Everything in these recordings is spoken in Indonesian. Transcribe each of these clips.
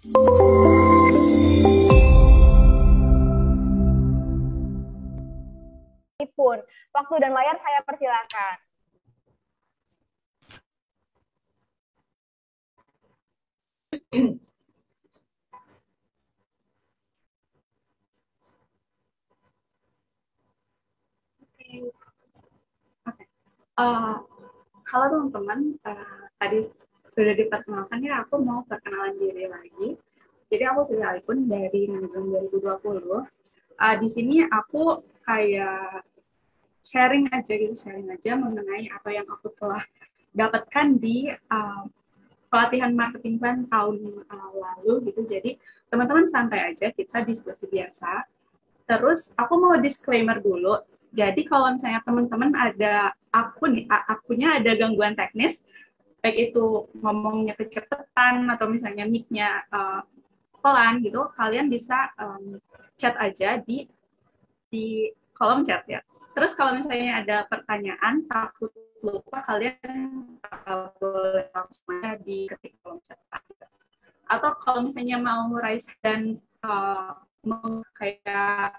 Pun waktu dan layar saya persilakan. Halo teman-teman, tadi sudah diperkenalkan ya, aku mau perkenalan diri lagi. Jadi aku Surya Alipun dari manajemen 2020. Di sini aku kayak sharing aja mengenai apa yang aku telah dapatkan di pelatihan marketing plan tahun lalu gitu. Jadi teman-teman santai aja, kita diskusi biasa. Terus aku mau disclaimer dulu. Jadi kalau misalnya teman-teman ada akunnya ada gangguan teknis, baik itu ngomongnya kecepatan atau misalnya mic-nya pelan gitu, kalian bisa chat aja di kolom chat ya. Terus kalau misalnya ada pertanyaan takut lupa, kalian boleh langsung aja di ketik kolom chat. Atau kalau misalnya mau raise dan mau kayak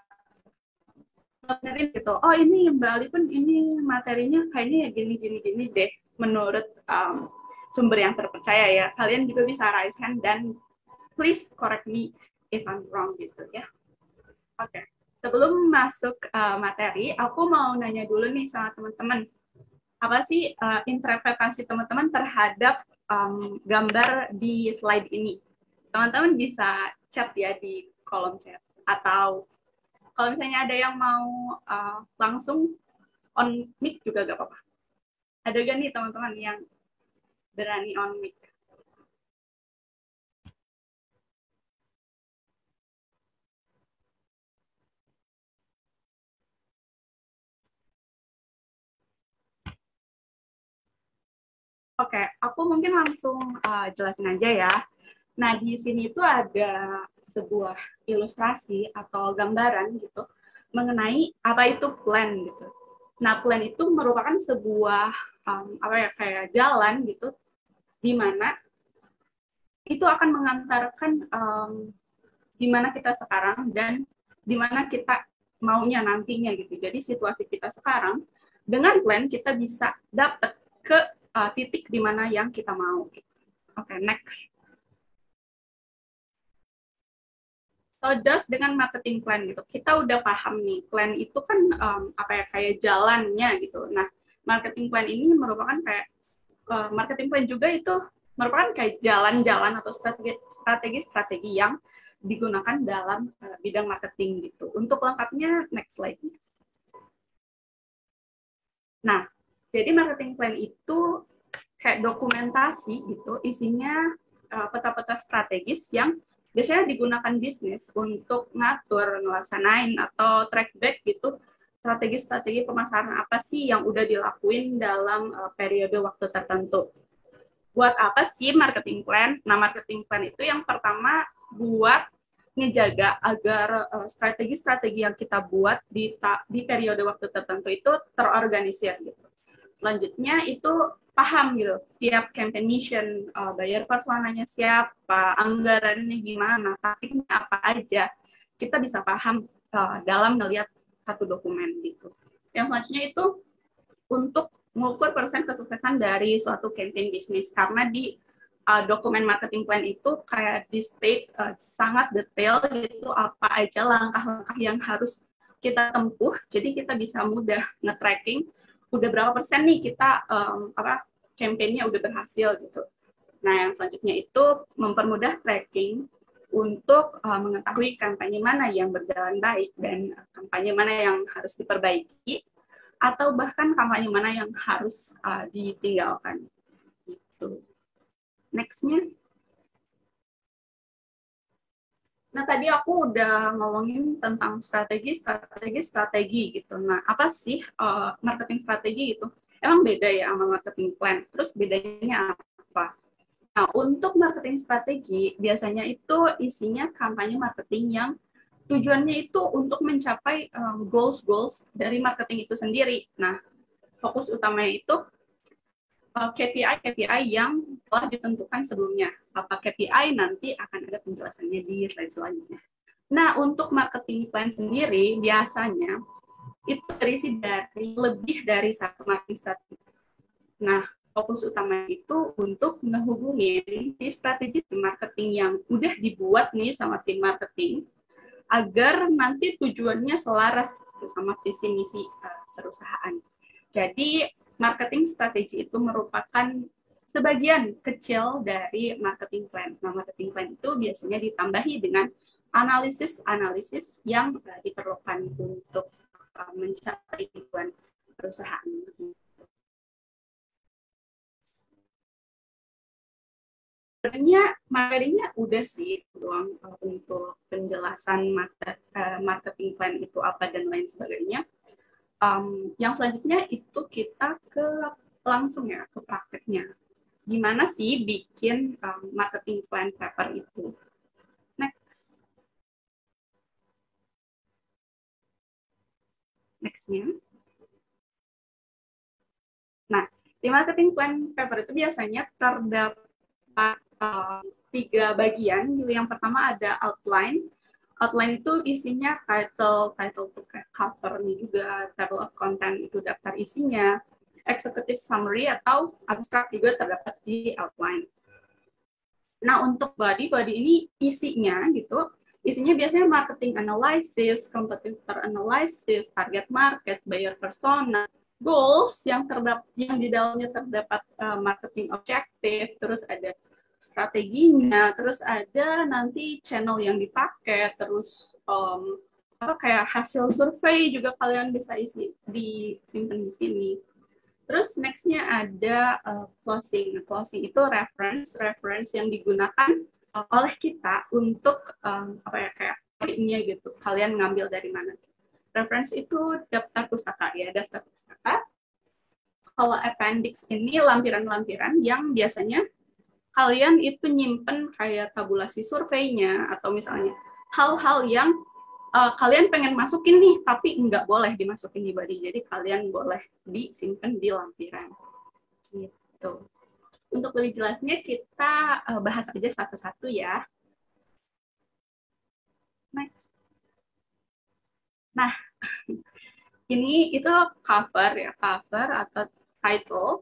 materi gitu, oh ini Mbak Ali pun ini materinya kayaknya gini gini gini deh menurut sumber yang terpercaya ya, kalian juga bisa raise hand dan please correct me if I'm wrong gitu ya. Oke, sebelum masuk materi, aku mau nanya dulu nih sama teman-teman, apa sih interpretasi teman-teman terhadap gambar di slide ini? Teman-teman bisa chat ya di kolom chat, atau kalau misalnya ada yang mau langsung on mic juga gak apa-apa. Ada gak nih teman-teman yang berani on mic? Oke, aku mungkin langsung jelasin aja ya. Nah, di sini itu ada sebuah ilustrasi atau gambaran gitu mengenai apa itu plan gitu. Nah, plan itu merupakan sebuah apa ya, kayak jalan gitu di mana itu akan mengantarkan di mana kita sekarang dan di mana kita maunya nantinya gitu. Jadi situasi kita sekarang dengan plan kita bisa dapat ke titik di mana yang kita mau. Gitu. Oke, next. So, just dengan marketing plan gitu, kita udah paham nih, plan itu kan apa ya, kayak jalannya gitu. Nah, marketing plan ini merupakan kayak marketing plan juga itu merupakan kayak jalan-jalan atau strategi-strategi yang digunakan dalam bidang marketing gitu. Untuk lengkapnya, next slide. Nah, jadi marketing plan itu kayak dokumentasi gitu, isinya peta-peta strategis yang biasanya digunakan bisnis untuk ngatur, ngelaksanain, atau track back gitu, strategi-strategi pemasaran apa sih yang udah dilakuin dalam periode waktu tertentu. Buat apa sih marketing plan? Nah, marketing plan itu yang pertama buat ngejaga agar strategi-strategi yang kita buat di periode waktu tertentu itu terorganisir gitu. Selanjutnya itu paham gitu, tiap campaign mission, bayar personanya siapa, anggarannya gimana, taktiknya apa aja, kita bisa paham dalam melihat satu dokumen gitu. Yang selanjutnya itu untuk mengukur persen kesuksesan dari suatu campaign bisnis, karena di dokumen marketing plan itu kayak di state sangat detail gitu apa aja langkah-langkah yang harus kita tempuh, jadi kita bisa mudah nge-tracking udah berapa persen nih kita campaign-nya udah berhasil gitu. Nah, yang selanjutnya itu mempermudah tracking untuk mengetahui kampanye mana yang berjalan baik dan kampanye mana yang harus diperbaiki, atau bahkan kampanye mana yang harus ditinggalkan. Gitu. Next-nya. Nah, tadi aku udah ngomongin tentang strategi gitu. Nah, apa sih marketing strategi itu? Emang beda ya sama marketing plan. Terus bedanya apa? Nah, untuk marketing strategi, biasanya itu isinya kampanye marketing yang tujuannya itu untuk mencapai goals-goals dari marketing itu sendiri. Nah, fokus utamanya itu KPI yang telah ditentukan sebelumnya. Apa KPI nanti akan ada penjelasannya di slide selanjutnya. Nah, untuk marketing plan sendiri biasanya itu terisi dari lebih dari satu marketing strategi. Nah, fokus utama itu untuk menghubungin si strategi marketing yang udah dibuat nih sama tim marketing agar nanti tujuannya selaras sama visi misi perusahaan. Jadi marketing strategi itu merupakan sebagian kecil dari marketing plan. Nah, marketing plan itu biasanya ditambahi dengan analisis-analisis yang diperlukan untuk mencapai tujuan perusahaan. Sebenarnya materinya udah sih doang untuk penjelasan marketing plan itu apa dan lain sebagainya. Yang selanjutnya itu kita ke langsung ya ke prakteknya. Gimana sih bikin marketing plan paper itu? Next. Nextnya. Nah, di marketing plan paper itu biasanya terdapat tiga bagian. Yang pertama ada outline. Outline itu isinya title tuh cover nih juga, table of content itu daftar isinya, executive summary atau abstract juga terdapat di outline. Nah, untuk body ini isinya gitu, isinya biasanya marketing analysis, competitor analysis, target market, buyer persona, goals yang di dalamnya terdapat marketing objective, terus ada strateginya, terus ada nanti channel yang dipakai, terus kayak hasil survei juga kalian bisa isi disimpan di sini. Terus nextnya ada closing. Closing itu reference yang digunakan oleh kita untuk kayak ini gitu. Kalian ngambil dari mana? Reference itu daftar pustaka ya, daftar pustaka. Kalau appendix ini lampiran-lampiran yang biasanya kalian itu nyimpen kayak tabulasi surveinya atau misalnya hal-hal yang kalian pengen masukin nih tapi nggak boleh dimasukin di body, jadi kalian boleh disimpan di lampiran gitu. Untuk lebih jelasnya kita bahas aja satu-satu ya. Next. Nah, ini itu cover ya, cover atau title.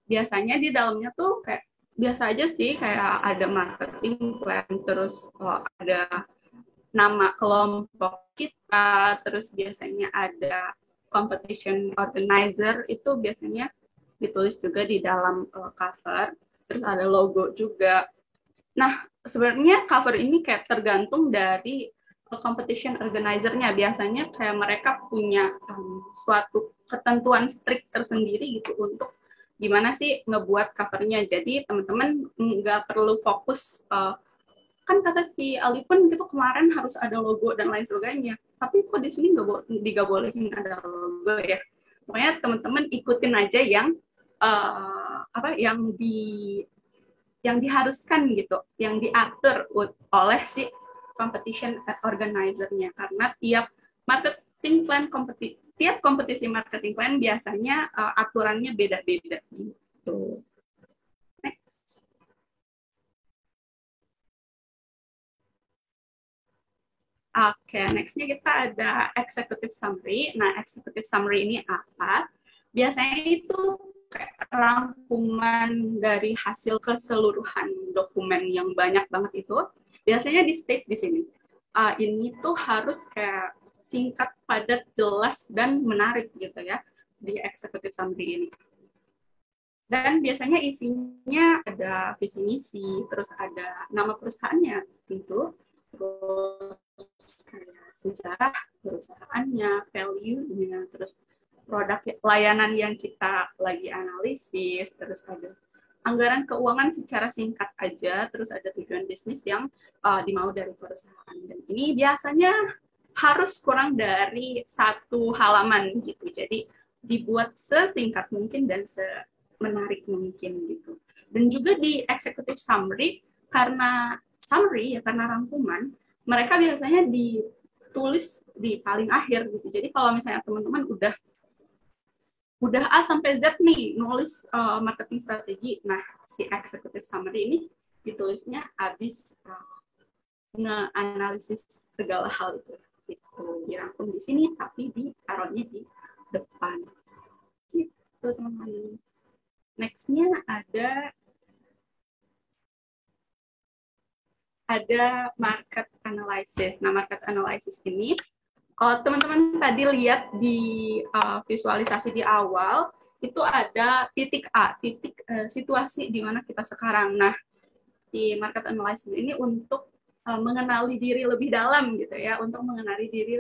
Biasanya di dalamnya tuh kayak biasa aja sih, kayak ada marketing plan, terus ada nama kelompok kita, terus biasanya ada competition organizer, itu biasanya ditulis juga di dalam cover, terus ada logo juga. Nah, sebenarnya cover ini kayak tergantung dari competition organizer-nya. Biasanya kayak mereka punya suatu ketentuan strict tersendiri gitu untuk gimana sih ngebuat covernya. Jadi teman-teman nggak perlu fokus kan kata si Ali pun gitu kemarin harus ada logo dan lain sebagainya. Tapi kok di sini nggak bolehin ada logo ya. Pokoknya teman-teman ikutin aja yang yang diharuskan gitu, yang diatur oleh si competition organizer-nya, karena tiap marketing plan tiap kompetisi marketing plan biasanya aturannya beda-beda gitu. Next. Oke, nextnya kita ada executive summary. Nah, executive summary ini apa? Biasanya itu kayak rangkuman dari hasil keseluruhan dokumen yang banyak banget itu. Biasanya di state di sini. Ini tuh harus kayak singkat, padat, jelas, dan menarik gitu ya di executive summary ini. Dan biasanya isinya ada visi misi, terus ada nama perusahaannya gitu, terus kayak sejarah perusahaannya, value-nya, terus produk layanan yang kita lagi analisis, terus ada anggaran keuangan secara singkat aja, terus ada tujuan bisnis yang dimau dari perusahaan. Dan ini biasanya harus kurang dari 1 halaman gitu. Jadi dibuat sesingkat mungkin dan semenarik mungkin gitu. Dan juga di executive summary, karena summary ya, karena rangkuman, mereka biasanya ditulis di paling akhir gitu. Jadi kalau misalnya teman-teman udah udah A sampai Z nih nulis marketing strategi. Nah, si executive summary ini ditulisnya habis nge-analisis segala hal itu. Gitu, dirangkum di sini tapi ditaruhnya di depan. Gitu, teman-teman. Next-nya ada market analysis. Nah, market analysis ini kalau teman-teman tadi lihat di visualisasi di awal, itu ada titik A, titik situasi di mana kita sekarang. Nah, si market analysis ini untuk mengenali diri lebih dalam gitu ya, untuk mengenali diri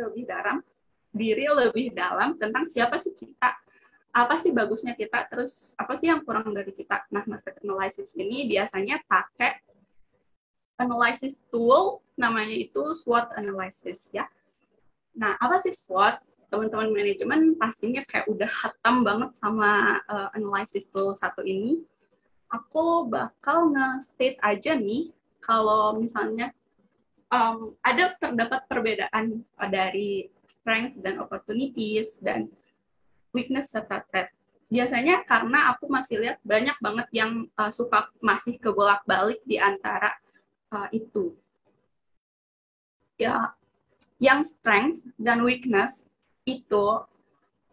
lebih dalam tentang siapa sih kita, apa sih bagusnya kita, terus apa sih yang kurang dari kita. Nah, market analysis ini biasanya pakai analysis tool, namanya itu SWOT analysis ya. Nah, apa sih SWOT? Teman-teman manajemen pastinya kayak udah hatam banget sama analysis tool satu ini. Aku bakal nge-state aja nih, kalau misalnya ada terdapat perbedaan dari strength dan opportunities dan weakness serta threat. Biasanya karena aku masih lihat banyak banget yang suka masih kebolak-balik di antara itu. Ya, yang strength dan weakness itu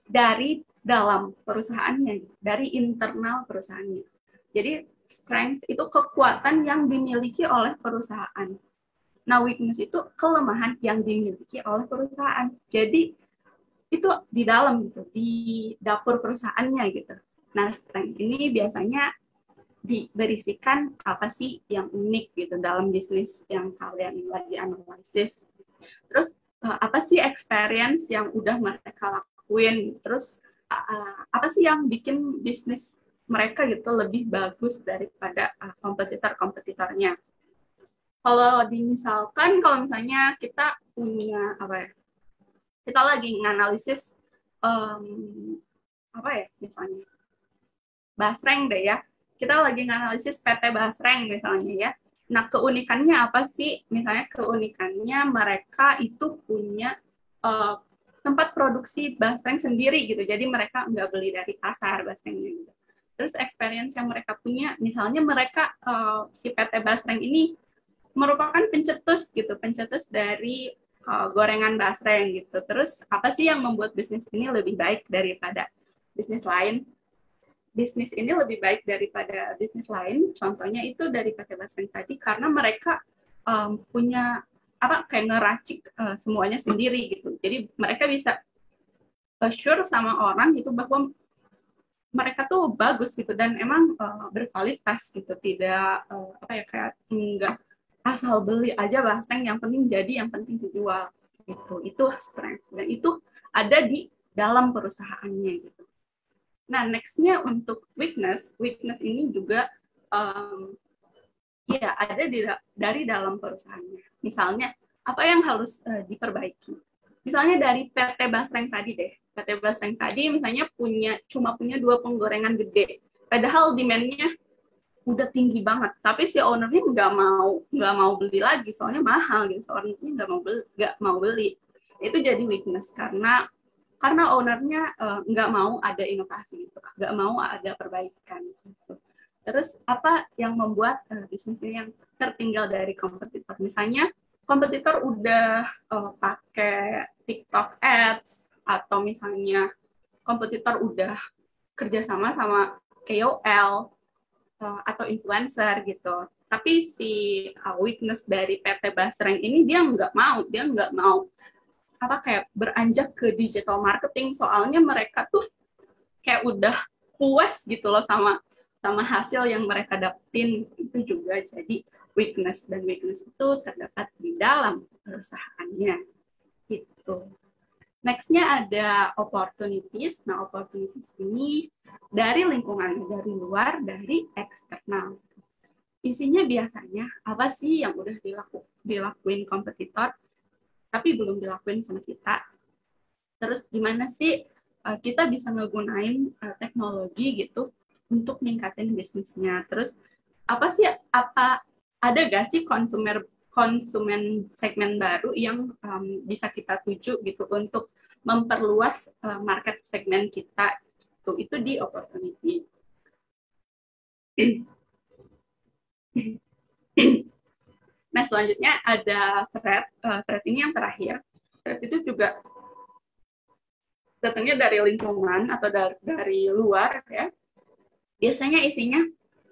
dari dalam perusahaannya, dari internal perusahaannya. Jadi strength itu kekuatan yang dimiliki oleh perusahaan. Nah, weakness itu kelemahan yang dimiliki oleh perusahaan. Jadi itu di dalam gitu, di dapur perusahaannya gitu. Nah, strength ini biasanya diberisikan apa sih yang unik gitu dalam bisnis yang kalian lagi analisis. Terus apa sih experience yang udah mereka lakuin, terus apa sih yang bikin bisnis mereka gitu lebih bagus daripada kompetitornya. Kalau misalnya kita punya apa ya, kita lagi nganalisis apa ya, misalnya Basreng deh ya, kita lagi nganalisis PT Basreng misalnya ya. Nah, keunikannya apa sih? Misalnya keunikannya mereka itu punya tempat produksi basreng sendiri gitu. Jadi mereka nggak beli dari pasar basrengnya gitu. Terus experience yang mereka punya, misalnya mereka si PT Basreng ini merupakan pencetus gitu, pencetus dari gorengan basreng gitu. Terus apa sih yang membuat bisnis ini lebih baik daripada bisnis lain? Bisnis ini lebih baik daripada bisnis lain, contohnya itu dari PT Basreng tadi, karena mereka punya kayak ngeracik semuanya sendiri gitu. Jadi mereka bisa assure sama orang gitu bahwa mereka tuh bagus gitu dan emang berkualitas gitu, tidak kayak enggak asal beli aja basreng, yang penting jadi, yang penting dijual gitu. Itu strength dan itu ada di dalam perusahaannya gitu. Nah, next-nya untuk weakness ini juga ya ada dari dalam perusahaannya. Misalnya, apa yang harus diperbaiki? Misalnya dari PT Basreng tadi deh. PT Basreng tadi misalnya cuma punya 2 penggorengan gede. Padahal demand-nya udah tinggi banget. Tapi si owner-nya nggak mau beli lagi, soalnya mahal gitu. Owner-nya nggak mau beli. Itu jadi weakness karena ownernya nggak mau ada inovasi gitu, nggak mau ada perbaikan gitu. Terus apa yang membuat bisnisnya yang tertinggal dari kompetitor? Misalnya kompetitor udah pakai TikTok Ads, atau misalnya kompetitor udah kerjasama sama KOL atau influencer gitu. Tapi si weakness dari PT Basreng ini dia nggak mau kayak beranjak ke digital marketing, soalnya mereka tuh kayak udah puas gitu loh sama hasil yang mereka dapetin. Itu juga jadi weakness, dan weakness itu terdapat di dalam perusahaannya gitu. Next-nya ada opportunities. Nah, opportunities ini dari lingkungan, dari luar, dari eksternal. Isinya biasanya apa sih yang udah dilakuin kompetitor tapi belum dilakuin sama kita. Terus gimana sih kita bisa ngegunain teknologi gitu untuk ningkatin bisnisnya. Terus ada gak sih konsumen segmen baru yang bisa kita tuju gitu untuk memperluas market segmen kita gitu. Itu di opportunity. Nah, selanjutnya ada threat. Threat ini yang terakhir. Threat itu juga datangnya dari lingkungan atau dari luar ya. Biasanya isinya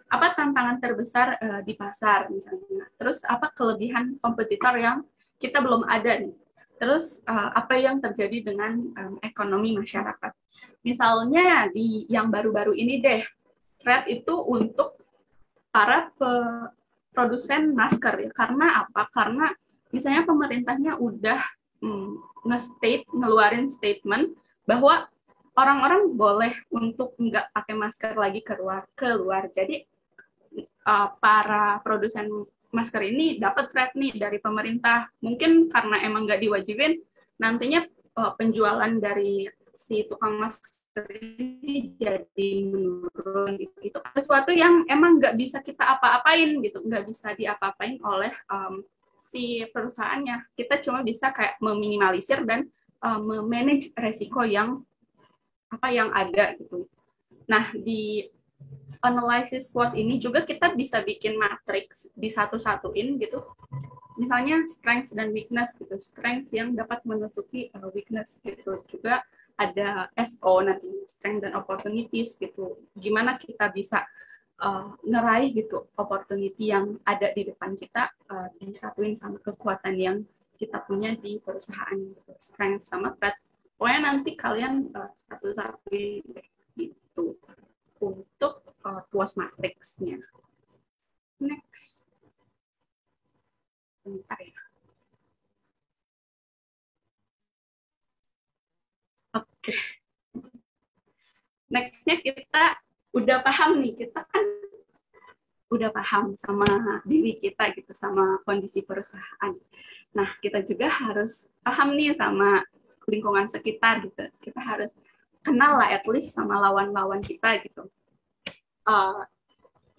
apa tantangan terbesar di pasar misalnya. Terus apa kelebihan kompetitor yang kita belum ada nih. Terus apa yang terjadi dengan ekonomi masyarakat. Misalnya di yang baru-baru ini deh, threat itu untuk para produsen masker ya. Karena apa? Karena misalnya pemerintahnya udah ngeluarin statement bahwa orang-orang boleh untuk nggak pakai masker lagi keluar. Jadi para produsen masker ini dapat threat nih dari pemerintah. Mungkin karena emang nggak diwajibin, nantinya penjualan dari si tukang masker ini jadi menurun. Itu sesuatu yang emang nggak bisa kita apa-apain gitu, nggak bisa diapa-apain oleh si perusahaannya. Kita cuma bisa kayak meminimalisir dan memanage resiko yang ada gitu. Nah, di analysis SWOT ini juga kita bisa bikin matriks di satu-satuin gitu. Misalnya strength dan weakness gitu. Strength yang dapat menutupi weakness gitu. Juga ada SO nanti, strength dan opportunities gitu. Gimana kita bisa ngeraih gitu opportunity yang ada di depan kita disatuin sama kekuatan yang kita punya di perusahaan gitu. Strength sama threat. Pokoknya nanti kalian satu-satuin gitu untuk tuas matriksnya. Next. Bentar ya. Oke. Nextnya kita udah paham nih, kita kan udah paham sama diri kita gitu, sama kondisi perusahaan. Nah, kita juga harus paham nih sama lingkungan sekitar gitu. Kita harus kenal lah at least sama lawan-lawan kita gitu.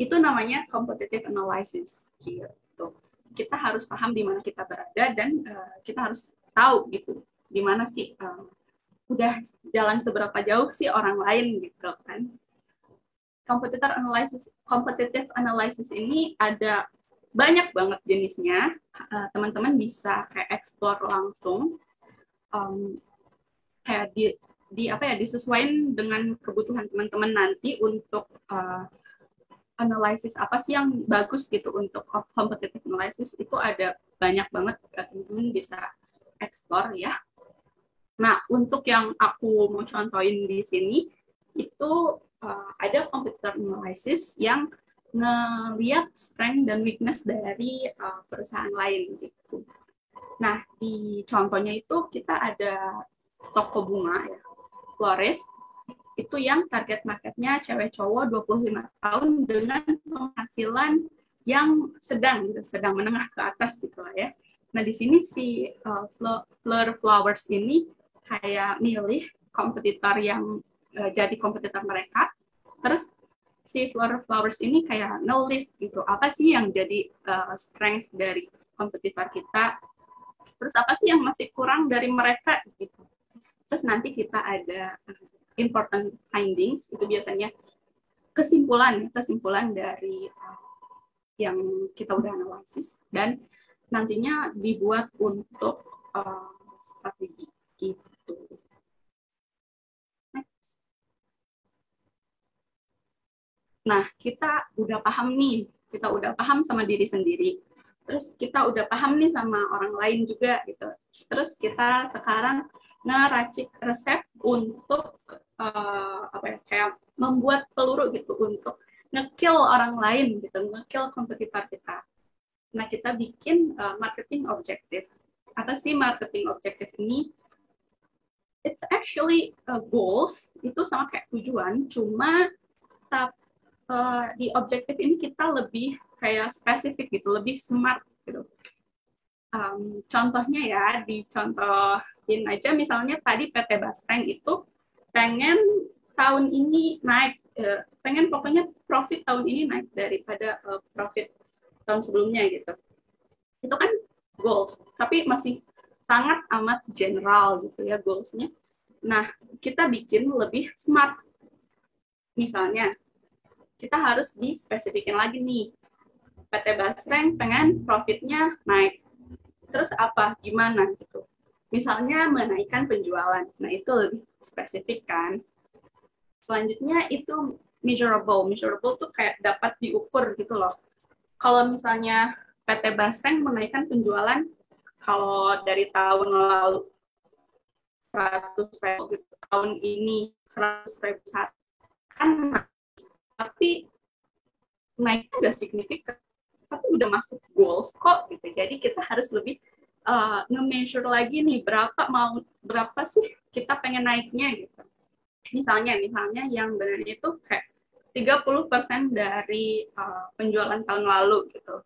Itu namanya competitive analysis gitu. Kita harus paham di mana kita berada dan kita harus tahu gitu di mana sih udah jalan seberapa jauh sih orang lain gitu kan. Competitive analysis ini ada banyak banget jenisnya. Teman-teman bisa kayak explore langsung, kayak disesuaikan dengan kebutuhan teman-teman nanti untuk analisis apa sih yang bagus gitu untuk competitive analysis. Itu ada banyak banget, teman-teman bisa explore ya. Nah, untuk yang aku mau contohin di sini itu ada competitor analysis yang ngelihat strength dan weakness dari perusahaan lain gitu. Nah, di contohnya itu kita ada toko bunga ya, florist, itu yang target marketnya cewek cowok 25 tahun dengan penghasilan yang sedang menengah ke atas gitu lah ya. Nah, di sini si Fleur Flowers ini kayak milih kompetitor yang jadi kompetitor mereka. Terus si Fleur Flowers ini kayak no-list gitu. Apa sih yang jadi strength dari kompetitor kita? Terus apa sih yang masih kurang dari mereka gitu. Terus nanti kita ada important findings, itu biasanya kesimpulan dari yang kita udah analisis dan nantinya dibuat untuk strategi gitu. Next. Nah, kita udah paham nih, kita udah paham sama diri sendiri. Terus kita udah paham nih sama orang lain juga gitu. Terus kita sekarang ngeracik resep untuk kayak membuat peluru gitu untuk nge-kill orang lain gitu, nge-kill kompetitor kita. Nah, kita bikin marketing objective. Apa sih marketing objective ini? It's actually goals, itu sama kayak tujuan, cuma di objektif ini kita lebih kayak spesifik gitu, lebih smart gitu. Contohnya ya, dicontohin aja misalnya tadi PT Basreng itu pengen tahun ini naik, pengen pokoknya profit tahun ini naik daripada profit tahun sebelumnya gitu. Itu kan goals, tapi masih sangat amat general gitu ya goalsnya. Nah, kita bikin lebih smart. misalnya kita harus dispesifikin lagi nih, PT Basreng pengen profitnya naik, terus apa, gimana gitu. Misalnya menaikkan penjualan, nah itu lebih spesifik kan. Selanjutnya itu measurable. Measurable tuh kayak dapat diukur gitu loh. Kalau misalnya PT Basreng menaikkan penjualan, kalau dari tahun lalu 100.000 gitu, tahun ini 100.000 kan, tapi naiknya nggak signifikan, tapi udah masuk goals kok gitu. Jadi kita harus lebih nge-measure lagi nih berapa sih kita pengen naiknya gitu. Misalnya yang benar itu kayak 30% dari penjualan tahun lalu gitu.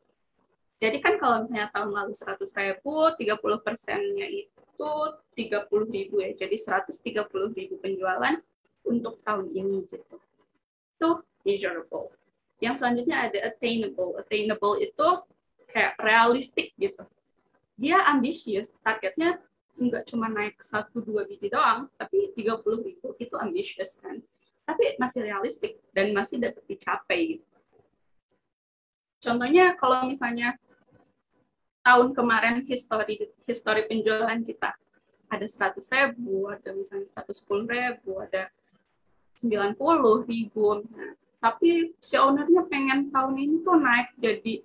Jadi kan kalau misalnya tahun lalu 100.000, 30%-nya itu 30.000 ya. Jadi 130.000 penjualan untuk tahun ini gitu. Itu measurable. Yang selanjutnya ada attainable. Attainable itu kayak realistik gitu. Dia ambisius, targetnya nggak cuma naik 1-2 biji doang, tapi 30.000 itu ambisius kan. Tapi masih realistik dan masih dapat dicapai gitu. Contohnya kalau misalnya tahun kemarin histori penjualan kita ada 100.000, ada misalnya 110.000, ada 90.000. Nah, tapi si ownernya pengen tahun ini tuh naik jadi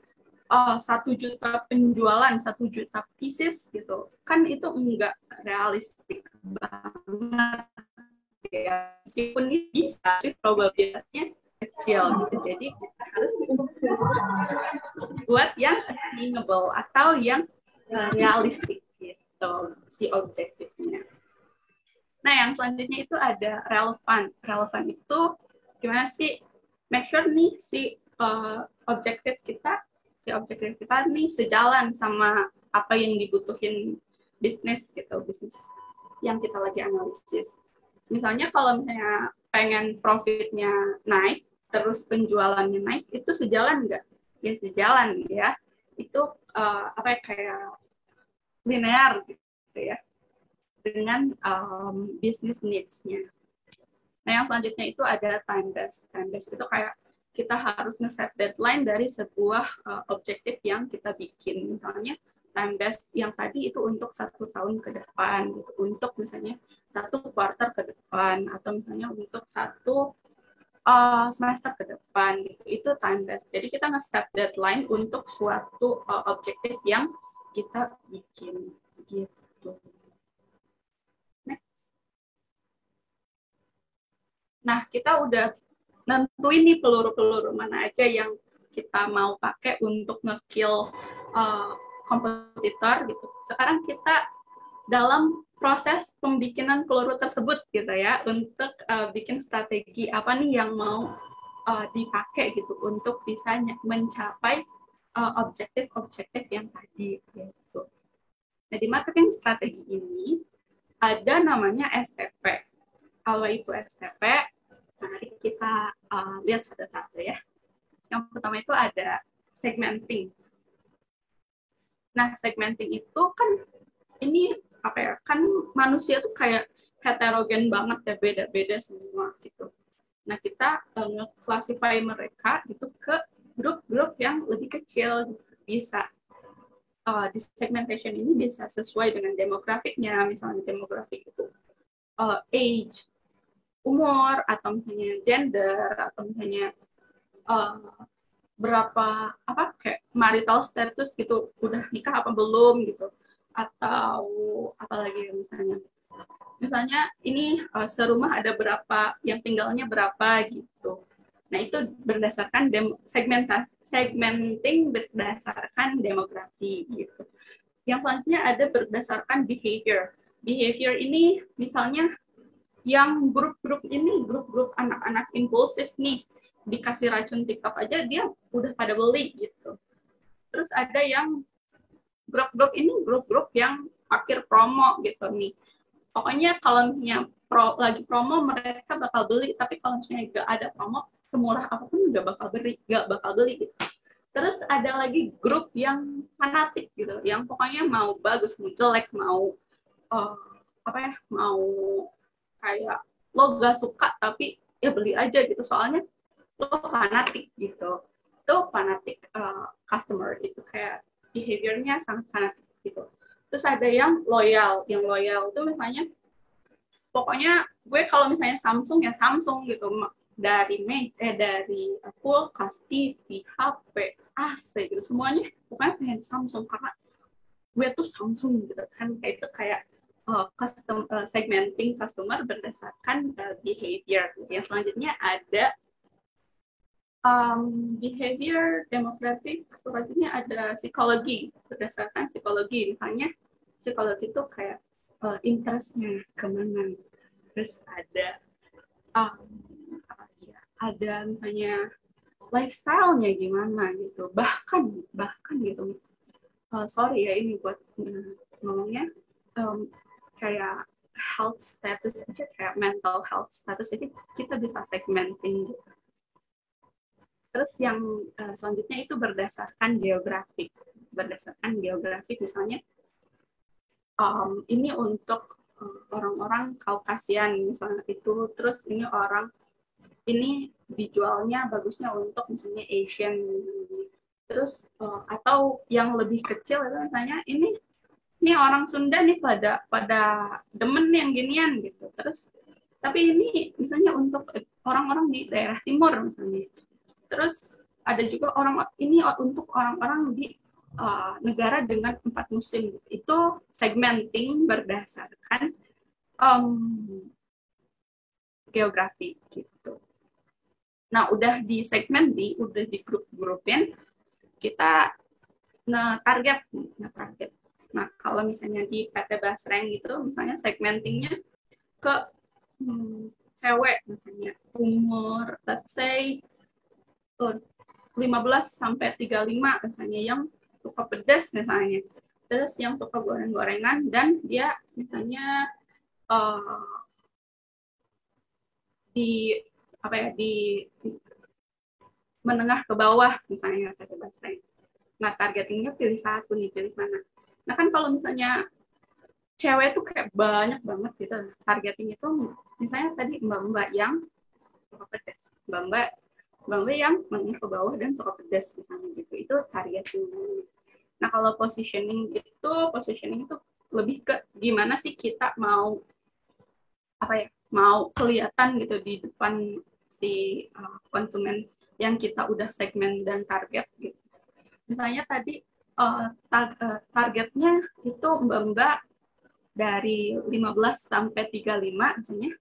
1 juta penjualan, 1 juta pieces gitu. Kan itu enggak realistik banget ya. Meskipun ini bisa, tapi probabilitasnya kecil gitu. Jadi kita harus buat yang attainable atau yang realistik gitu si objektifnya. Nah, yang selanjutnya itu ada relevan. Relevan itu gimana sih? Make sure nih si objektif kita nih sejalan sama apa yang dibutuhin bisnis gitu, bisnis yang kita lagi analisis. Misalnya kalau misalnya pengen profitnya naik, terus penjualannya naik, itu sejalan nggak? Ya sejalan ya. Itu kayak linear gitu ya dengan business needs-nya. Nah, yang selanjutnya itu ada time based. Time based itu kayak kita harus nge-set deadline dari sebuah objektif yang kita bikin. Misalnya time based yang tadi itu untuk 1 tahun ke depan, gitu. Untuk misalnya 1 quarter ke depan, atau misalnya untuk 1 semester ke depan, gitu. Itu time based. Jadi kita nge-set deadline untuk suatu objektif yang kita bikin, gitu. Nah, kita udah nentuin nih peluru-peluru mana aja yang kita mau pakai untuk nge-kill kompetitor gitu. Sekarang kita dalam proses pembikinan peluru tersebut gitu ya, untuk bikin strategi apa nih yang mau dipakai gitu untuk bisa mencapai objektif-objektif yang tadi gitu. Nah, di marketing strategi ini ada namanya STP. Kalau itu STP, mari kita lihat satu-satu ya. Yang pertama itu ada segmenting. Nah, segmenting itu kan ini apa ya? Kan manusia tuh kayak heterogen banget ya, beda-beda semua gitu. Nah, kita nge-classify mereka gitu ke grup-grup yang lebih kecil gitu. Bisa di segmentation ini bisa sesuai dengan demografiknya, misalnya demografik itu age, umur, atau misalnya gender, atau misalnya berapa kayak marital status gitu, udah nikah apa belum gitu, atau apalagi misalnya ini serumah ada berapa yang tinggalnya berapa gitu. Nah, itu berdasarkan segmenting berdasarkan demografi gitu. Yang selanjutnya ada berdasarkan behavior. Behavior ini misalnya yang grup-grup ini, grup-grup anak-anak impulsif nih, dikasih racun TikTok aja dia udah pada beli gitu. Terus ada yang grup-grup ini, grup-grup yang akhir promo gitu nih. Pokoknya kalau misalnya lagi promo mereka bakal beli, tapi kalau misalnya gak ada promo, semurah apapun gak bakal beli gitu. Terus ada lagi grup yang fanatik gitu, yang pokoknya mau bagus, mau jelek, mau mau kayak lo gak suka tapi ya beli aja gitu, soalnya lo fanatik gitu. Itu fanatik customer itu kayak behaviornya sangat fanatik gitu. Terus ada yang loyal tuh misalnya pokoknya gue kalau misalnya Samsung ya Samsung gitu, dari kulkas, TV, HP, AC gitu semuanya pokoknya pengen Samsung karena gue tuh Samsung gitu kan. Kayak itu kayak segmenting customer berdasarkan behavior. Yang selanjutnya ada behavior demographic, selanjutnya ada psikologi, berdasarkan psikologi. Misalnya psikologi itu kayak interestnya kemana, terus ada um, ada misalnya lifestyle-nya gimana gitu, bahkan gitu. Sorry ya ini buat ngomongnya, um, kayak health status aja, kayak mental health status, jadi kita bisa segmenting gitu. Terus yang selanjutnya itu berdasarkan geografik misalnya ini untuk orang-orang Kaukasian misalnya itu, terus ini dijualnya bagusnya untuk misalnya Asian, terus atau yang lebih kecil itu misalnya ini orang Sunda nih pada pada demen nih yang ginian gitu, terus tapi ini misalnya untuk orang-orang di daerah timur misalnya, terus ada juga ini untuk orang-orang di negara dengan 4 musim. Itu segmenting berdasarkan geografi gitu. Nah, udah udah di grup-grupin, kita nge-target. Nah, kalau misalnya di PT Basreng gitu, misalnya segmentingnya ke cewek, misalnya umur, let's say 15 sampai 35 misalnya, yang suka pedas misalnya. Terus yang suka goreng-gorengan dan dia misalnya di apa ya, di menengah ke bawah misalnya kata bahasa. Nah, targetingnya pilih satu nih, pilih mana. Nah, kan kalau misalnya cewek tuh kayak banyak banget gitu. Targeting itu misalnya tadi mbak-mbak yang suka pedas, mbak-mbak yang menengah ke bawah dan suka pedas misalnya gitu. Itu targeting. Nah, kalau positioning itu lebih ke gimana sih kita mau mau kelihatan gitu di depan si konsumen yang kita udah segmen dan target gitu. Misalnya tadi targetnya itu mbak-mbak dari 15 sampai 35 misalnya.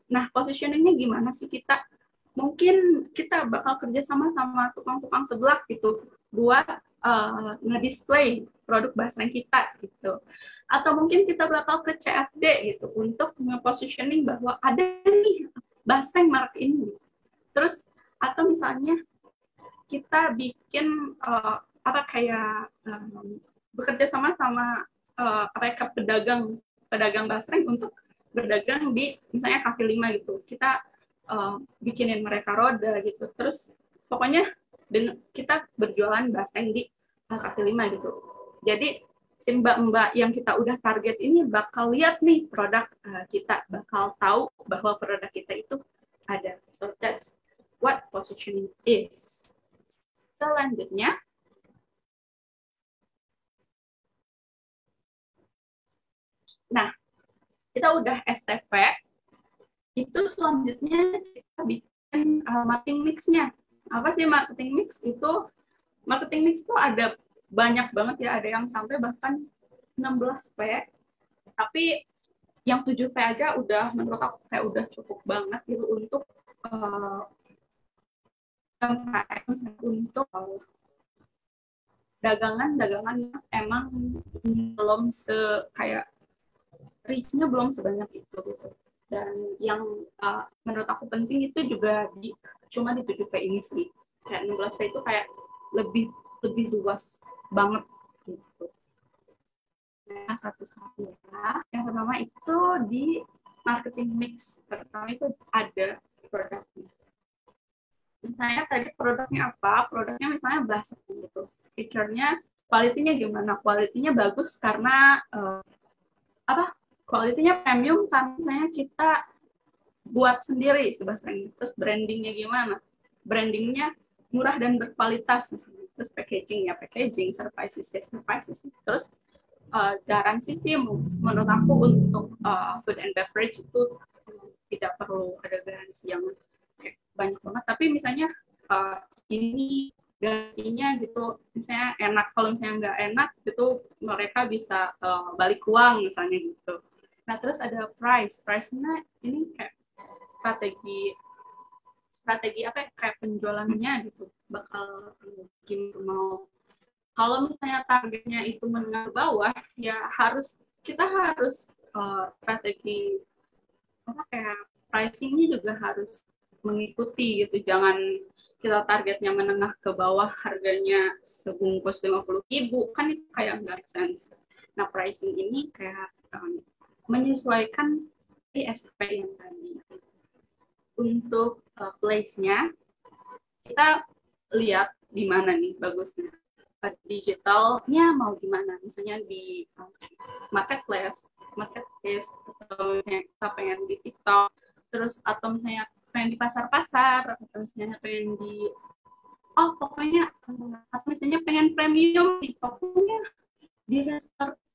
Nah, positioningnya gimana sih kita? Mungkin kita bakal kerjasama sama tukang-tukang seblak gitu, buat nge-display produk basreng kita gitu. Atau mungkin kita bakal ke CFD gitu untuk nge-positioning bahwa ada nih basreng merek ini. Terus atau misalnya kita bikin bekerja sama kayak pedagang basreng untuk berdagang di misalnya kaki lima gitu. Kita bikinin mereka roda gitu. Terus pokoknya kita berjualan basreng di kaki lima gitu. Jadi si mbak-mbak yang kita udah target ini bakal lihat nih produk kita, bakal tahu bahwa produk kita itu ada. So that's what positioning is. Selanjutnya, nah, kita udah STP, itu selanjutnya kita bikin marketing mix-nya. Apa sih marketing mix? Marketing mix itu ada banyak banget ya, ada yang sampai bahkan 16P, tapi yang 7P aja udah menurut aku kayak udah cukup banget gitu untuk dagangan-dagangan yang emang belum kayak reach-nya belum sebanyak itu gitu. Dan yang menurut aku penting itu juga cuma di 7P ini sih. Kayak 16P itu kayak lebih luas banget gitu. Nah, satu-satunya yang pertama itu di marketing mix. Pertama itu ada produknya. Misalnya tadi produknya apa? Produknya misalnya bahasa gitu. Feature-nya, quality-nya gimana? Quality-nya bagus karena quality-nya premium karena misalnya kita buat sendiri sebenarnya. Terus brandingnya gimana? Brandingnya murah dan berkualitas. Terus packaging ya packaging, services ya services. Terus garansi sih menurut aku untuk food and beverage itu tidak perlu ada garansi yang banyak banget. Tapi misalnya ini garansinya gitu, misalnya enak, kalau misalnya nggak enak gitu mereka bisa balik uang misalnya gitu. Nah terus ada price-nya ini kayak strategi strategi apa ya, kayak penjualannya gitu bakal mungkin mau kalau misalnya targetnya itu menengah bawah ya kita harus strategi apa kayak pricingnya juga harus mengikuti gitu, jangan kita targetnya menengah ke bawah harganya sebungkus 50.000 kan itu kayak nggak sense. Nah pricing ini kayak menyesuaikan di SPP yang tadi. Untuk place-nya kita lihat di mana nih bagusnya. Digitalnya mau gimana? Misalnya di marketplace atau misalnya kita pengen di TikTok, terus atau misalnya pengen di pasar-pasar, atau misalnya pengen di pokoknya atau misalnya pengen premium di pokoknya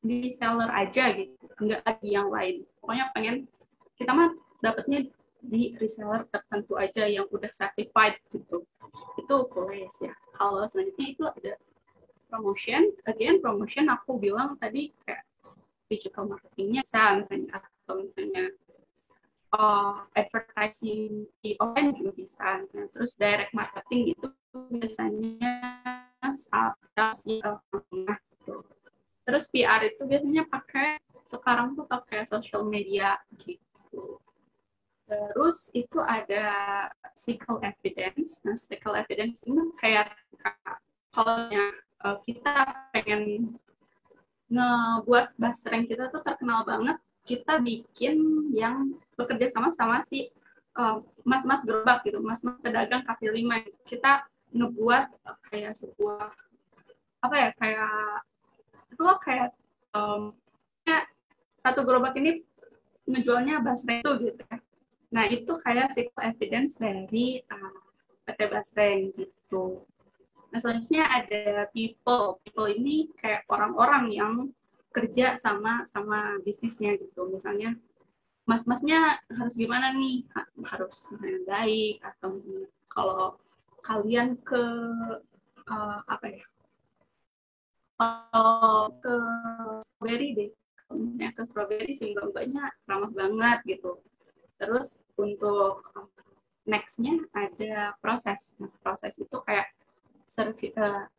di seller aja gitu, enggak lagi yang lain. Pokoknya pengen kita mah dapatnya di reseller tertentu aja yang udah certified gitu. Itu boleh ya. Kalau selanjutnya itu ada promotion, again promotion aku bilang tadi kayak digital marketingnya bisa misalnya atau misalnya advertising di online juga bisa. Nah, terus direct marketing itu biasanya sales di tengah gitu. Terus PR itu biasanya sekarang tuh pakai social media gitu. Terus itu ada physical evidence. Nah, physical evidence ini kayak kalau kita pengen ngebuat bastreng kita tuh terkenal banget, kita bikin yang bekerja sama si mas-mas gerobak gitu, mas-mas pedagang kaki lima. Kita ngebuat kayak sebuah apa ya kayak itu loh kayak satu gerobak ini menjualnya basreng itu gitu ya. Nah itu kayak physical evidence dari PT Basreng gitu. Nah selanjutnya ada people. People ini kayak orang-orang yang kerja sama bisnisnya gitu. Misalnya mas-masnya harus gimana nih? Harus baik atau kalau kalian ke apa ya? Ke strawberry deh. Misalnya ke strawberry sih mbak-mbaknya ramah banget gitu. Terus untuk next-nya ada proses. Nah, proses itu kayak servisnya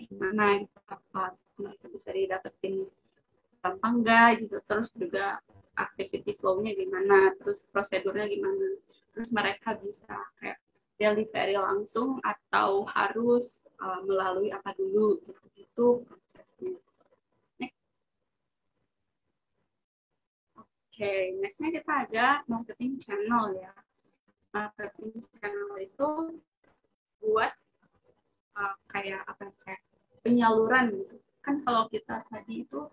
gimana gitu, apa mereka bisa didapetin gampang nggak gitu, terus juga activity flow-nya gimana, terus prosedurnya gimana, terus mereka bisa kayak delivery langsung atau harus melalui apa dulu gitu, itu prosesnya. Next. Nextnya kita ada marketing channel ya. Marketing channel itu buat kayak apa kayak penyaluran gitu. Kan kalau kita tadi itu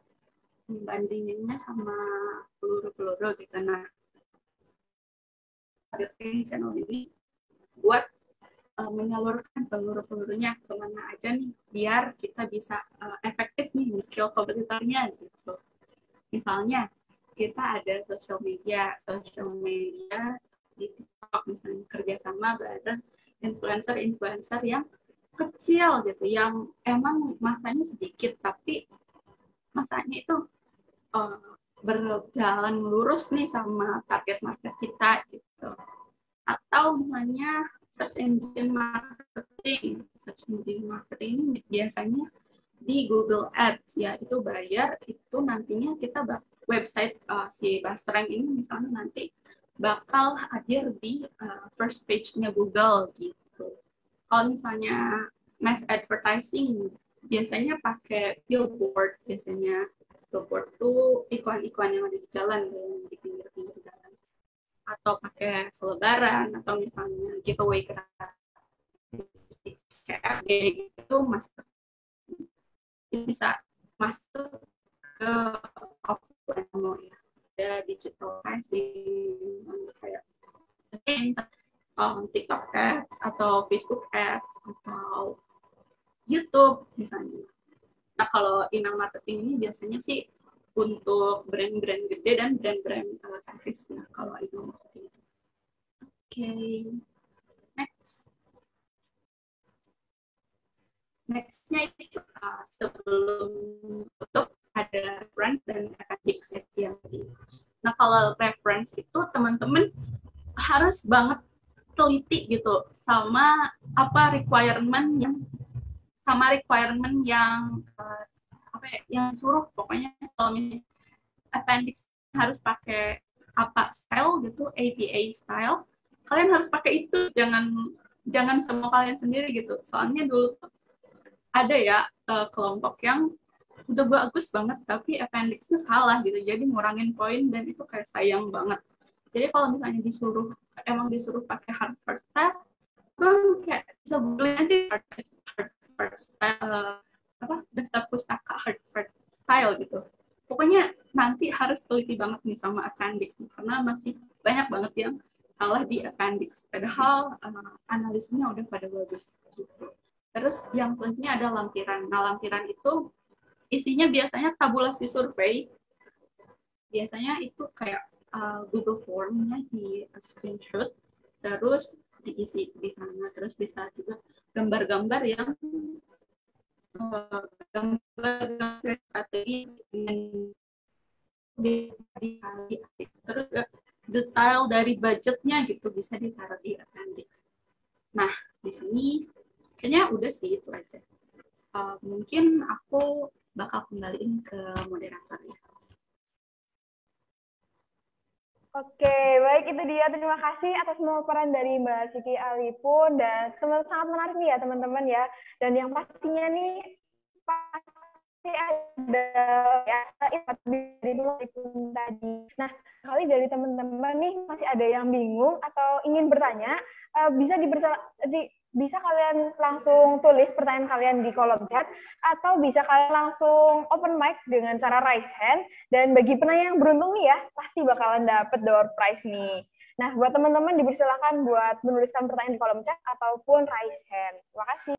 membandinginnya sama peluru-peluru gitu. Nah, marketing channel ini buat menyalurkan peluru-pelurunya kemana aja nih, biar kita bisa efektif nih kill kompetitornya gitu. Misalnya kita ada social media di TikTok misalnya kerjasama bareng influencer-influencer yang kecil gitu, yang emang masanya sedikit tapi masanya itu uh, berjalan lurus nih sama target market kita gitu. Atau misalnya search engine marketing ini biasanya di Google Ads ya, itu bayar, itu nantinya kita website si Bastreng ini misalnya nanti bakal hadir di first page-nya Google gitu. Kalau misalnya mass advertising biasanya pakai billboard, biasanya billboard tuh iklan-iklan yang ada di jalan, di pinggir-pinggir jalan, atau pakai selebaran, atau misalnya giveaway gratis CFD gitu, masuk bisa masuk ke offline ya. ada digital pricing, kayak TikTok ads atau Facebook ads atau YouTube misalnya. Nah, kalau email marketing ini biasanya sih untuk brand-brand gede dan brand-brand service. Nah, kalau email marketing. Oke, next. Nextnya itu sebelum untuk ada reference dan academic yang tadi. Nah, kalau reference itu teman-teman harus banget teliti gitu sama apa requirement yang apa ya, yang suruh pokoknya kalau misalnya appendix harus pakai apa style gitu, APA style, kalian harus pakai itu, jangan semua kalian sendiri gitu. Soalnya dulu ada ya kelompok yang udah bagus banget tapi appendixnya salah gitu, jadi ngurangin poin dan itu kayak sayang banget. Jadi kalau misalnya disuruh pakai Harvard style, kayak bisa beli aja Harvard style, daftar pustaka Harvard style gitu. Pokoknya nanti harus teliti banget nih sama appendix karena masih banyak banget yang salah di appendix. Padahal analisisnya udah pada bagus gitu. Terus yang selanjutnya ada lampiran. Nah, lampiran itu isinya biasanya tabulasi survei. Biasanya itu kayak Google Form-nya di screenshot, terus diisi di sana. Terus bisa juga gambar-gambar yang gambar strategi dikali. Terus detail dari budgetnya gitu bisa ditaruh di appendix. Nah, di sini kayaknya udah sih itu aja. Mungkin aku bakal kembaliin ke moderator ya. Oke, baik itu dia. Terima kasih atas pemaparan dari Mbak Siti Alipun dan sangat menarik nih ya teman-teman ya. Dan yang pastinya nih pasti ada ya dari Alipun tadi. Nah, kali dari teman-teman nih masih ada yang bingung atau ingin bertanya, bisa kalian langsung tulis pertanyaan kalian di kolom chat atau bisa kalian langsung open mic dengan cara raise hand. Dan bagi penanya yang beruntung nih ya, pasti bakalan dapet door prize nih. Nah, buat teman-teman dipersilakan buat menuliskan pertanyaan di kolom chat ataupun raise hand. Terima kasih.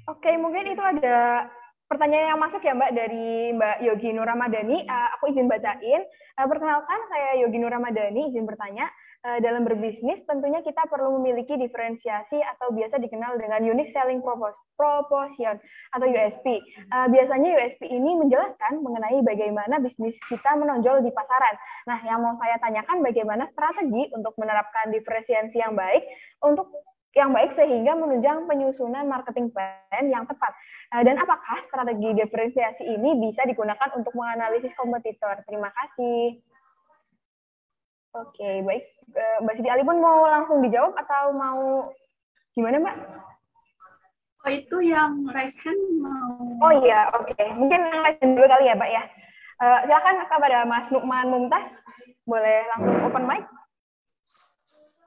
Oke, mungkin itu ada pertanyaan yang masuk ya Mbak dari Mbak Yogi Nur Ramadhani. Aku izin bacain. Perkenalkan, saya Yogi Nur Ramadhani, izin bertanya. Dalam berbisnis, tentunya kita perlu memiliki diferensiasi atau biasa dikenal dengan Unique Selling Proposition atau USP. Biasanya USP ini menjelaskan mengenai bagaimana bisnis kita menonjol di pasaran. Nah, yang mau saya tanyakan bagaimana strategi untuk menerapkan diferensiasi yang baik sehingga menunjang penyusunan marketing plan yang tepat. Dan apakah strategi diferensiasi ini bisa digunakan untuk menganalisis kompetitor? Terima kasih. Oke, baik. Mbak Siti Alipun mau langsung dijawab atau mau gimana, Mbak? Oh, itu yang raise hand mau... Oh iya, oke. Mungkin yang raise hand dulu kali ya, Mbak ya. Silakan kepada Mas Nukman Mumtaz. Boleh langsung open mic.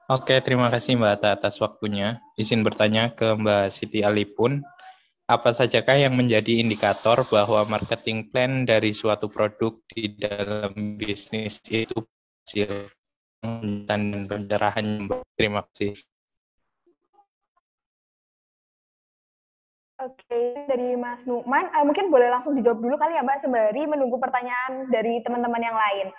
Oke, terima kasih Mbak Atta atas waktunya. Izin bertanya ke Mbak Siti Alipun, apa sajakah yang menjadi indikator bahwa marketing plan dari suatu produk di dalam bisnis itu berhasil dan pencerahan? Terima kasih. Oke, dari Mas Nukman, mungkin boleh langsung dijawab dulu kali ya Mbak, sembari menunggu pertanyaan dari teman-teman yang lain.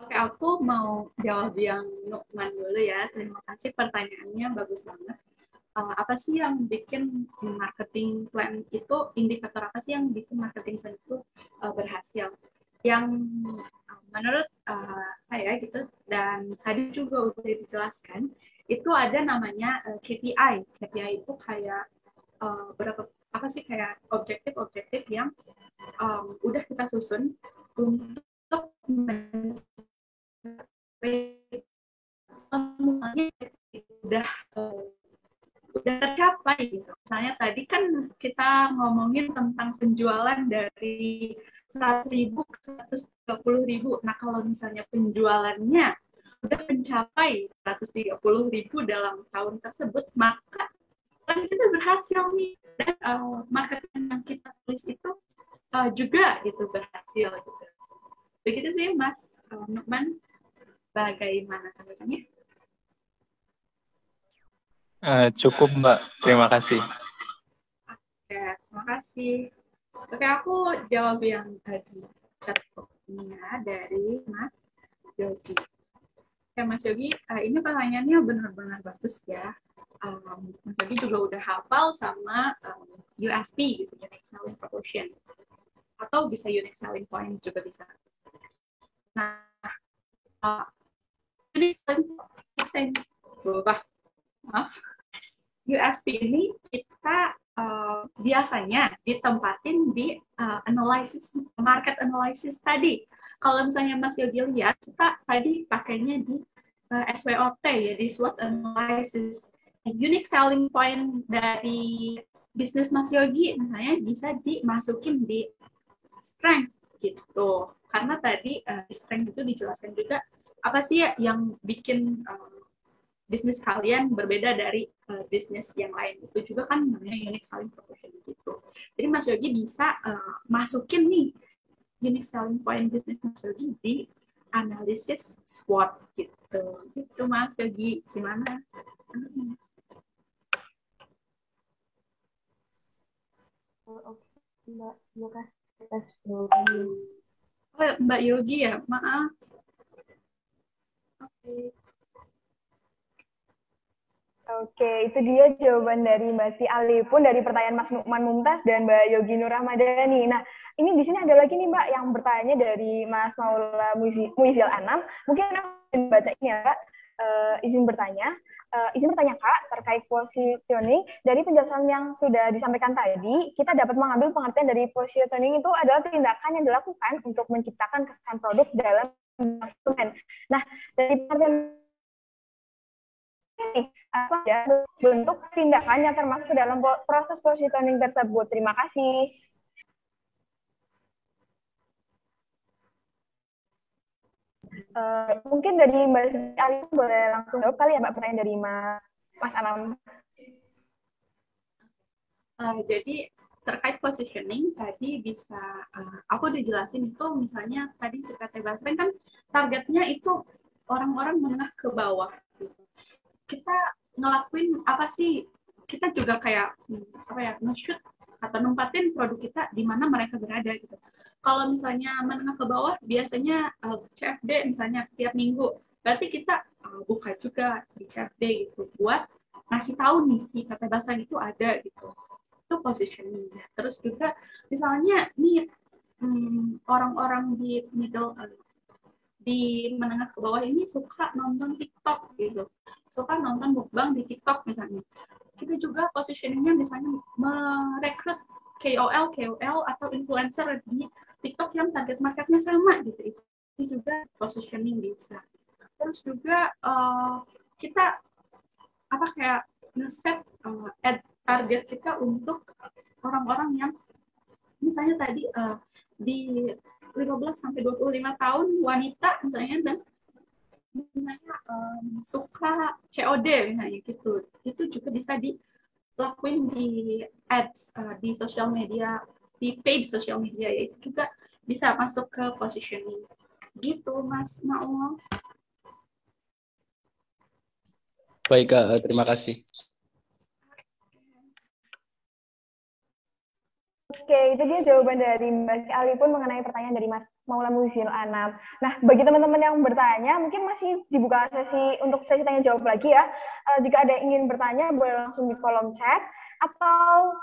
Oke, aku mau jawab yang Nukman dulu ya. Terima kasih, pertanyaannya bagus banget. Apa sih yang bikin marketing plan itu, indikator apa sih yang bikin marketing plan itu berhasil? Yang menurut saya gitu, dan tadi juga udah dijelaskan, itu ada namanya KPI. KPI itu kayak apa sih, kayak objektif-objektif yang udah kita susun untuk semuanya udah tercapai gitu. Misalnya tadi kan kita ngomongin tentang penjualan dari 100.000 ke 130.000. Nah, kalau misalnya penjualannya udah mencapai 130.000 dalam tahun tersebut, maka kan kita berhasil nih. Dan marketing yang kita tulis itu juga itu berhasil gitu. Begitu sih Mas Nukman, bagaimana tanggapannya? Cukup Mbak, terima kasih. Oke, terima kasih. Oke, aku jawab yang tadi chatnya dari Mas Yogi. Oke, Mas Yogi, ini pertanyaannya benar-benar bagus ya. Mas Yogi juga udah hafal sama USP, gitu, Unique Selling Proposition. Atau bisa Unique Selling Point juga bisa. Nah, Unique Selling USP ini kita biasanya ditempatin di market analysis tadi. Kalau misalnya Mas Yogi lihat, kita tadi pakainya di SWOT, ya, di SWOT analysis. Unique selling point dari bisnis Mas Yogi misalnya bisa dimasukin di strength gitu. Karena tadi strength itu dijelaskan juga apa sih ya yang bikin bisnis kalian berbeda dari bisnis yang lain. Itu juga kan namanya unique selling proposition gitu. Jadi Mas Yogi bisa masukin nih unique selling point bisnis Mas Yogi di analisis SWOT gitu. Itu Mas Yogi, gimana? Oke, Mbak, terima kasih atas jawabannya. Oh, Mbak Yogi ya, maaf. Oke. Oke, itu dia jawaban dari Mbak Si Ali pun dari pertanyaan Mas Nukman Mumtaz dan Mbak Yogi Nur Rahmadani. Nah, ini di sini ada lagi nih Mbak yang bertanya dari Mas Maula Muizil Anam. Mungkin aku izin baca ini ya, Mbak. Izin bertanya Kak, terkait positioning dari penjelasan yang sudah disampaikan tadi, kita dapat mengambil pengertian dari positioning itu adalah tindakan yang dilakukan untuk menciptakan kesan produk dalam konsumen. Nah, dari pengertian ini apa ya bentuk tindakan yang termasuk dalam proses positioning tersebut. Terima kasih. Mungkin dari Mbak Ali boleh langsung jawab kali ya Mbak pertanyaan dari Mas Anam. Jadi terkait positioning tadi bisa aku udah jelasin itu, misalnya tadi si PT Basren kan targetnya itu orang-orang menengah ke bawah gitu. Kita ngelakuin apa sih, kita juga kayak apa ya, nge-shoot atau nempatin produk kita di mana mereka berada gitu. Kalau misalnya menengah ke bawah biasanya CFD misalnya tiap minggu, berarti kita buka juga di CFD gitu buat ngasih tahu nih si PT Basren itu ada gitu. Itu positioning. Terus juga misalnya nih orang-orang di di menengah ke bawah ini suka nonton TikTok gitu, suka nonton mukbang di TikTok misalnya. Kita juga positioningnya misalnya merekrut KOL atau influencer di TikTok yang target marketnya sama gitu. Itu juga positioning bisa. Terus juga kita apa kayak nge-set target kita untuk orang-orang yang misalnya tadi di 15-25 tahun wanita misalnya, dan misalnya suka COD misalnya gitu. Itu juga bisa dilakuin di ads di sosial media, di paid sosial media, ya itu juga bisa masuk ke positioning. Gitu Mas Maul. Baik Kak, terima kasih. Oke, itu dia jawaban dari Mbak Ali pun mengenai pertanyaan dari Mas Maula Muizil Anam. Nah, bagi teman-teman yang bertanya, mungkin masih dibuka untuk sesi tanya jawab lagi ya. Jika ada yang ingin bertanya, boleh langsung di kolom chat, atau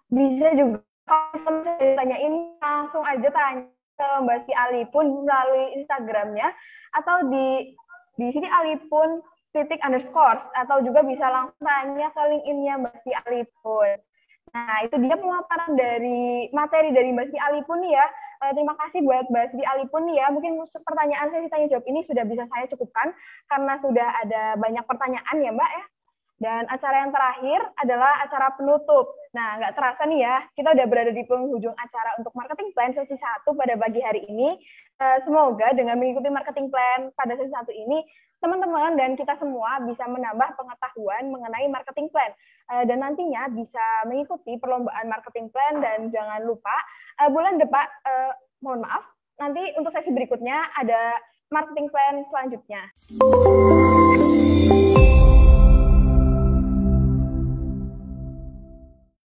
bisa juga kalau misalnya ditanyain langsung aja tanya ke Mbak Si Ali pun melalui Instagramnya, atau di sini Ali pun _, atau juga bisa langsung tanya ke LinkedIn-nya Mbak Siti Alipun. Nah, itu dia pemaparan dari materi dari Mbak Siti Alipun nih ya. Terima kasih buat Mbak Siti Alipun nih ya. Mungkin pertanyaan sesi tanya jawab ini sudah bisa saya cukupkan karena sudah ada banyak pertanyaan ya Mbak ya. Dan acara yang terakhir adalah acara penutup. Nah, nggak terasa nih ya, kita udah berada di penghujung acara untuk marketing plan sesi 1 pada pagi hari ini. Semoga dengan mengikuti marketing plan pada sesi 1 ini, teman-teman dan kita semua bisa menambah pengetahuan mengenai marketing plan. Dan nantinya bisa mengikuti perlombaan marketing plan dan jangan lupa bulan depan, mohon maaf, nanti untuk sesi berikutnya ada marketing plan selanjutnya.